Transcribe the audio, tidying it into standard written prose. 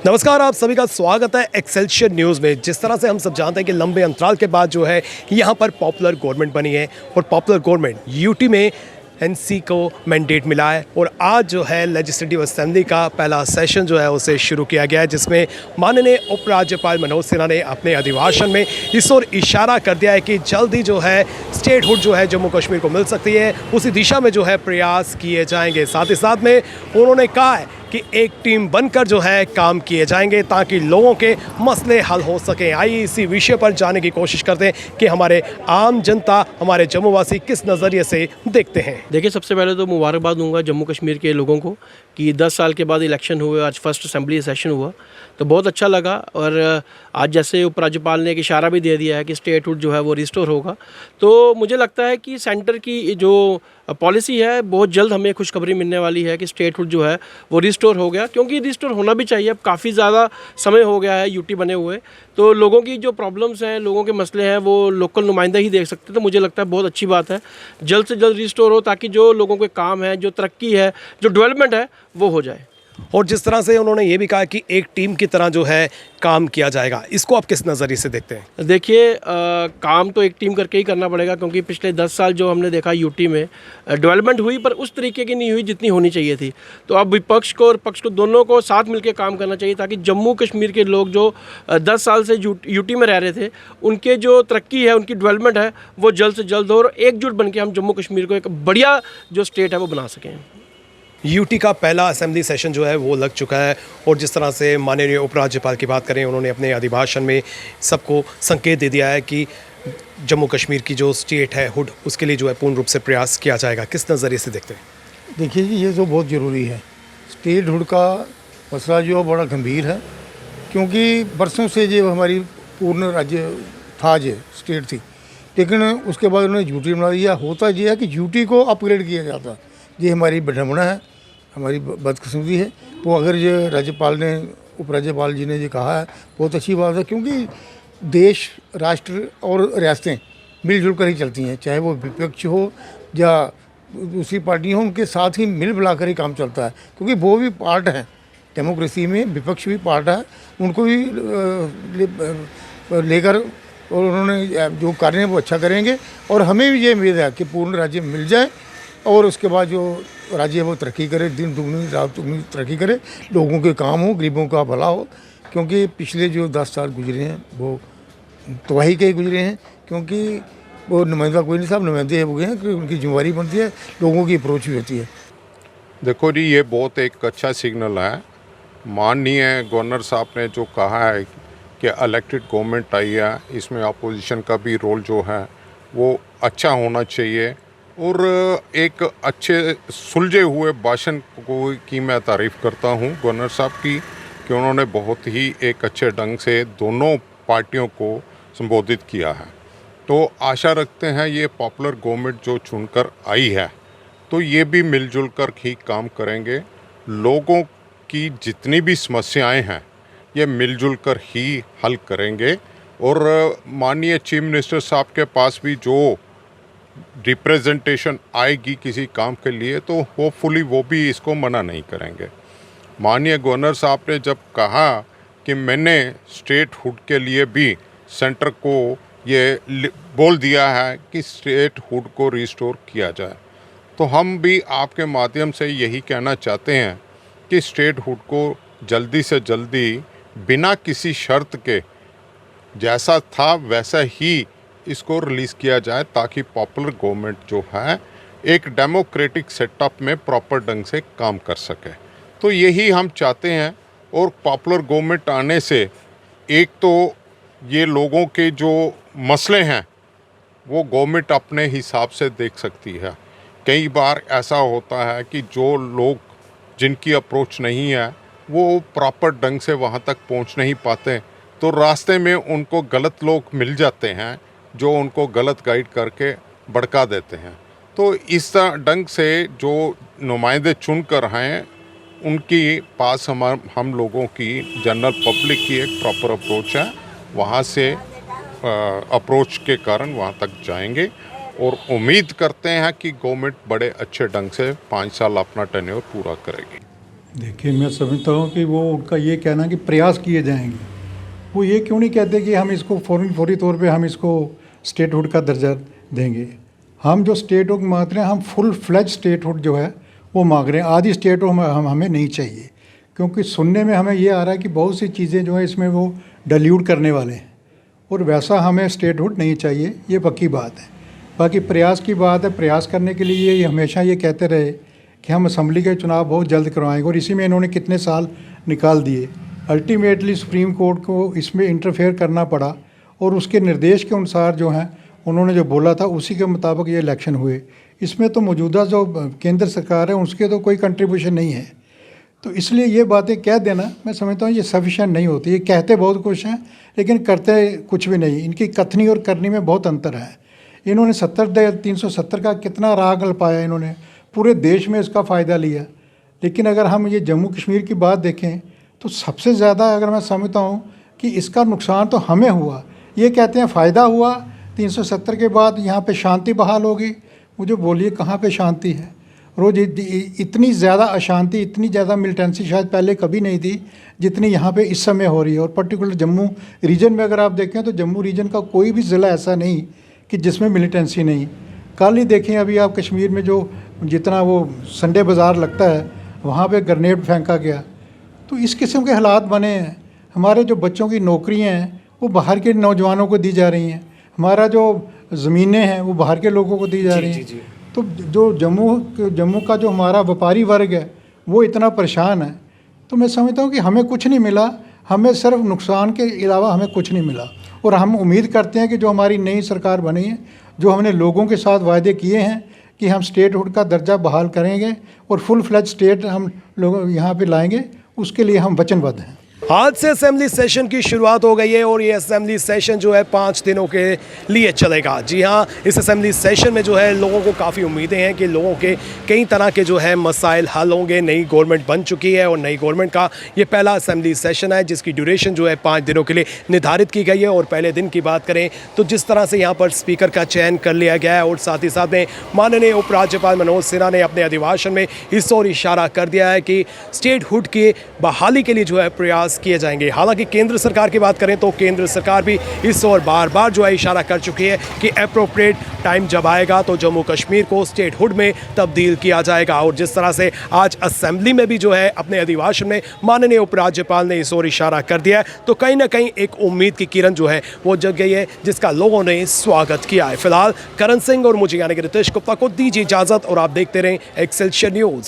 नमस्कार, आप सभी का स्वागत है एक्सेलशियर न्यूज़ में। जिस तरह से हम सब जानते हैं कि लंबे अंतराल के बाद जो है यहाँ पर पॉपुलर गवर्नमेंट बनी है और पॉपुलर गवर्नमेंट यूटी में एनसी को मैंडेट मिला है और आज जो है लेजिस्लेटिव असेंबली का पहला सेशन जो है उसे शुरू किया गया है, जिसमें माननीय उपराज्यपाल मनोज सिन्हा ने अपने अभिभाषण में इस ओर इशारा कर दिया है कि जल्द ही जो है स्टेटहुड जो है जम्मू कश्मीर को मिल सकती है। उसी दिशा में जो है प्रयास किए जाएंगे। साथ ही साथ में उन्होंने कहा है कि एक टीम बनकर जो है काम किए जाएंगे ताकि लोगों के मसले हल हो सकें। आइए इसी विषय पर जाने की कोशिश करते हैं कि हमारे आम जनता, हमारे जम्मूवासी किस नज़रिए से देखते हैं। देखिए, सबसे पहले तो मुबारकबाद दूंगा जम्मू कश्मीर के लोगों को कि 10 साल के बाद इलेक्शन हुए, आज फर्स्ट असेंबली सेशन हुआ तो बहुत अच्छा लगा। और आज जैसे उपराज्यपाल ने एक इशारा भी दे दिया है कि स्टेटहुड जो है वो रिस्टोर होगा, तो मुझे लगता है कि सेंटर की जो पॉलिसी है बहुत जल्द हमें खुशखबरी मिलने वाली है कि स्टेटहुड जो है वो रिस्टोर हो गया, क्योंकि रिस्टोर होना भी चाहिए। अब काफ़ी ज़्यादा समय हो गया है यूटी बने हुए, तो लोगों की जो प्रॉब्लम्स हैं, लोगों के मसले हैं, वो लोकल नुमाइंदा ही देख सकते हैं। तो मुझे लगता है बहुत अच्छी बात है जल्द से जल्द रिस्टोर हो, ताकि जो लोगों के काम है, जो तरक्की है, जो डेवलपमेंट है, वो हो जाए। और जिस तरह से उन्होंने ये भी कहा कि एक टीम की तरह जो है काम किया जाएगा, इसको आप किस नज़रिए से देखते हैं? देखिए, काम तो एक टीम करके ही करना पड़ेगा, क्योंकि पिछले 10 साल जो हमने देखा यूटी में डेवलपमेंट हुई, पर उस तरीके की नहीं हुई जितनी होनी चाहिए थी। तो अब विपक्ष को और पक्ष को दोनों को साथ मिलकर काम करना चाहिए, ताकि जम्मू कश्मीर के लोग जो 10 साल से यूटी में रह रहे थे, उनके जो तरक्की है, उनकी डेवलपमेंट है, वो जल्द से जल्द हो और एकजुट बन के हम जम्मू कश्मीर को एक बढ़िया जो स्टेट है वो बना सकें। यूटी का पहला असेंबली सेशन जो है वो लग चुका है और जिस तरह से माननीय उपराज्यपाल की बात करें, उन्होंने अपने अभिभाषण में सबको संकेत दे दिया है कि जम्मू कश्मीर की जो स्टेट है हुड, उसके लिए जो है पूर्ण रूप से प्रयास किया जाएगा। किस नज़रिए से देखते हैं? देखिए जी, ये तो बहुत ज़रूरी है। स्टेट हुड का मसला जो बड़ा गंभीर है, क्योंकि बरसों से जो हमारी पूर्ण राज्य था, जो स्टेट थी, लेकिन उसके बाद उन्होंने यूटी बना दिया। होता यह है कि यूटी को अपग्रेड किया जाता, ये हमारी विडंबना है, हमारी बदकिस्मती है। वो अगर ये राज्यपाल ने, उपराज्यपाल जी ने ये कहा है, बहुत अच्छी बात है, क्योंकि देश, राष्ट्र और रियासतें मिलजुल कर ही चलती हैं, चाहे वो विपक्ष हो या दूसरी पार्टी हो, उनके साथ ही मिल मिला कर ही काम चलता है, क्योंकि वो भी पार्ट हैं डेमोक्रेसी में, विपक्ष भी पार्ट है, उनको भी लेकर और उन्होंने जो कार्य है वो अच्छा करेंगे। और हमें भी ये उम्मीद है कि पूर्ण राज्य मिल जाए और उसके बाद जो राज्य है वो तरक्की करे, दिन दुगनी रात दुगनी तरक्की करे, लोगों के काम हो, गरीबों का भला हो। क्योंकि पिछले जो 10 साल गुजरे हैं वो तबाही के गुजरे हैं, क्योंकि वो नुमाइंदा कोई नहीं, साहब नुमाइंदे हो गए हैं, कि उनकी जिम्मेवारी बनती है, लोगों की अप्रोच भी होती है। देखो जी, ये बहुत एक अच्छा सिग्नल है। माननीय गवर्नर साहब ने जो कहा है कि इलेक्टेड गवर्नमेंट आई है, इसमें अपोजिशन का भी रोल जो है वो अच्छा होना चाहिए। और एक अच्छे सुलझे हुए भाषण की मैं तारीफ़ करता हूँ गवर्नर साहब की, कि उन्होंने बहुत ही एक अच्छे ढंग से दोनों पार्टियों को संबोधित किया है। तो आशा रखते हैं ये पॉपुलर गवर्नमेंट जो चुनकर आई है, तो ये भी मिलजुल कर ही काम करेंगे। लोगों की जितनी भी समस्याएं हैं ये मिलजुल कर ही हल करेंगे। और माननीय चीफ मिनिस्टर साहब के पास भी जो रिप्रेजेंटेशन आएगी किसी काम के लिए, तो होपफुली वो भी इसको मना नहीं करेंगे। माननीय गवर्नर साहब ने जब कहा कि मैंने स्टेट हुड के लिए भी सेंटर को ये बोल दिया है कि स्टेट हुड को रिस्टोर किया जाए, तो हम भी आपके माध्यम से यही कहना चाहते हैं कि स्टेट हुड को जल्दी से जल्दी बिना किसी शर्त के जैसा था वैसा ही इसको रिलीज़ किया जाए, ताकि पॉपुलर गवर्नमेंट जो है एक डेमोक्रेटिक सेटअप में प्रॉपर ढंग से काम कर सके। तो यही हम चाहते हैं। और पॉपुलर गवर्नमेंट आने से एक तो ये लोगों के जो मसले हैं वो गवर्नमेंट अपने हिसाब से देख सकती है। कई बार ऐसा होता है कि जो लोग जिनकी अप्रोच नहीं है वो प्रॉपर ढंग से वहाँ तक पहुँच नहीं पाते, तो रास्ते में उनको गलत लोग मिल जाते हैं जो उनको गलत गाइड करके भड़का देते हैं। तो इस ढंग से जो नुमाइंदे चुन कर हैं, उनकी पास हम लोगों की जनरल पब्लिक की एक प्रॉपर अप्रोच है, वहाँ से अप्रोच के कारण वहाँ तक जाएंगे। और उम्मीद करते हैं कि गवर्नमेंट बड़े अच्छे ढंग से 5 साल अपना टेन्योर पूरा करेगी। देखिए, मैं समझता हूँ कि वो उनका ये कहना कि प्रयास किए जाएंगे, वो ये क्यों नहीं कहते कि हम इसको फौरी तौर पे हम इसको स्टेटहुड का दर्जा देंगे। हम जो स्टेटहुड मांग रहे हैं, हम फुल फ्लैज स्टेटहुड जो है वो मांग रहे हैं। आधी स्टेटहुड हमें नहीं चाहिए, क्योंकि सुनने में हमें ये आ रहा है कि बहुत सी चीज़ें जो है इसमें वो डाइल्यूट करने वाले हैं, और वैसा हमें स्टेटहुड नहीं चाहिए, ये पक्की बात है। बाकी प्रयास की बात है, प्रयास करने के लिए ये हमेशा ये कहते रहे कि हम असम्बली के चुनाव बहुत जल्द करवाएंगे, और इसी में इन्होंने कितने साल निकाल दिए। अल्टीमेटली सुप्रीम कोर्ट को इसमें इंटरफेयर करना पड़ा, और उसके निर्देश के अनुसार जो है उन्होंने जो बोला था उसी के मुताबिक ये इलेक्शन हुए। इसमें तो मौजूदा जो केंद्र सरकार है उसके तो कोई कंट्रीब्यूशन नहीं है, तो इसलिए ये बातें कह देना मैं समझता हूँ ये सफिशिएंट नहीं होती। ये कहते बहुत कुछ हैं लेकिन करते कुछ भी नहीं। इनकी कथनी और करनी में बहुत अंतर है। इन्होंने 370 का कितना राग पाया, इन्होंने पूरे देश में इसका फ़ायदा लिया। लेकिन अगर हम ये जम्मू कश्मीर की बात देखें तो सबसे ज़्यादा अगर मैं समझता हूँ कि इसका नुकसान तो हमें हुआ। ये कहते हैं फ़ायदा हुआ 370 के बाद, यहाँ पे शांति बहाल होगी। मुझे बोलिए कहाँ पे शांति है? रोज़ इतनी ज़्यादा अशांति, इतनी ज़्यादा मिलिटेंसी शायद पहले कभी नहीं थी जितनी यहाँ पे इस समय हो रही है। और पर्टिकुलर जम्मू रीजन में अगर आप देखें तो जम्मू रीजन का कोई भी ज़िला ऐसा नहीं कि जिसमें मिलिटेंसी नहीं। कल ही देखें अभी आप कश्मीर में जो जितना वो संडे बाज़ार लगता है वहाँ पे ग्रेनेड फेंका गया। तो इस किस्म के हालात बने हैं। हमारे जो बच्चों की नौकरियाँ हैं वो बाहर के नौजवानों को दी जा रही हैं। हमारा जो ज़मीनें हैं वो बाहर के लोगों को दी जा रही हैं। तो जो जम्मू का जो हमारा व्यापारी वर्ग है वो इतना परेशान है। तो मैं समझता हूँ कि हमें कुछ नहीं मिला, हमें सिर्फ नुकसान के अलावा हमें कुछ नहीं मिला। और हम उम्मीद करते हैं कि जो हमारी नई सरकार बनी है, जो हमने लोगों के साथ वायदे किए हैं कि हम स्टेटहुड का दर्जा बहाल करेंगे और फुल फ्लैज स्टेट हम लोग यहाँ पे लाएंगे, उसके लिए हम वचनबद्ध हैं। आज से असेंबली सेशन की शुरुआत हो गई है और ये असेंबली सेशन जो है 5 दिनों के लिए चलेगा। जी हाँ, इस असेंबली सेशन में जो है लोगों को काफ़ी उम्मीदें हैं कि लोगों के कई तरह के जो है मसाइल हल होंगे। नई गवर्नमेंट बन चुकी है और नई गवर्नमेंट का ये पहला असेंबली सेशन है जिसकी ड्यूरेशन जो है 5 दिनों के लिए निर्धारित की गई है। और पहले दिन की बात करें तो जिस तरह से यहाँ पर स्पीकर का चयन कर लिया गया है और साथ ही साथ में माननीय उपराज्यपाल मनोज सिन्हा ने अपने अभिभाषण में इस ओर इशारा कर दिया है कि स्टेटहुड की बहाली के लिए जो है प्रयास किए जाएंगे। हालांकि केंद्र सरकार की बात करें तो केंद्र सरकार भी इस ओर बार बार जो है इशारा कर चुकी है कि एप्रोप्रिएट टाइम जब आएगा तो जम्मू कश्मीर को स्टेटहुड में तब्दील किया जाएगा। और जिस तरह से आज असेंबली में भी जो है अपने अभिभाषण में माननीय उपराज्यपाल ने इस ओर इशारा कर दिया है, तो कहीं ना कहीं एक उम्मीद की किरण जो है वो जग गई है जिसका लोगों ने स्वागत किया है। फिलहाल करण सिंह और मुझे यानी कि रितेश गुप्ता को दीजिए इजाजत और आप देखते रहें एक्सेलशियर न्यूज़।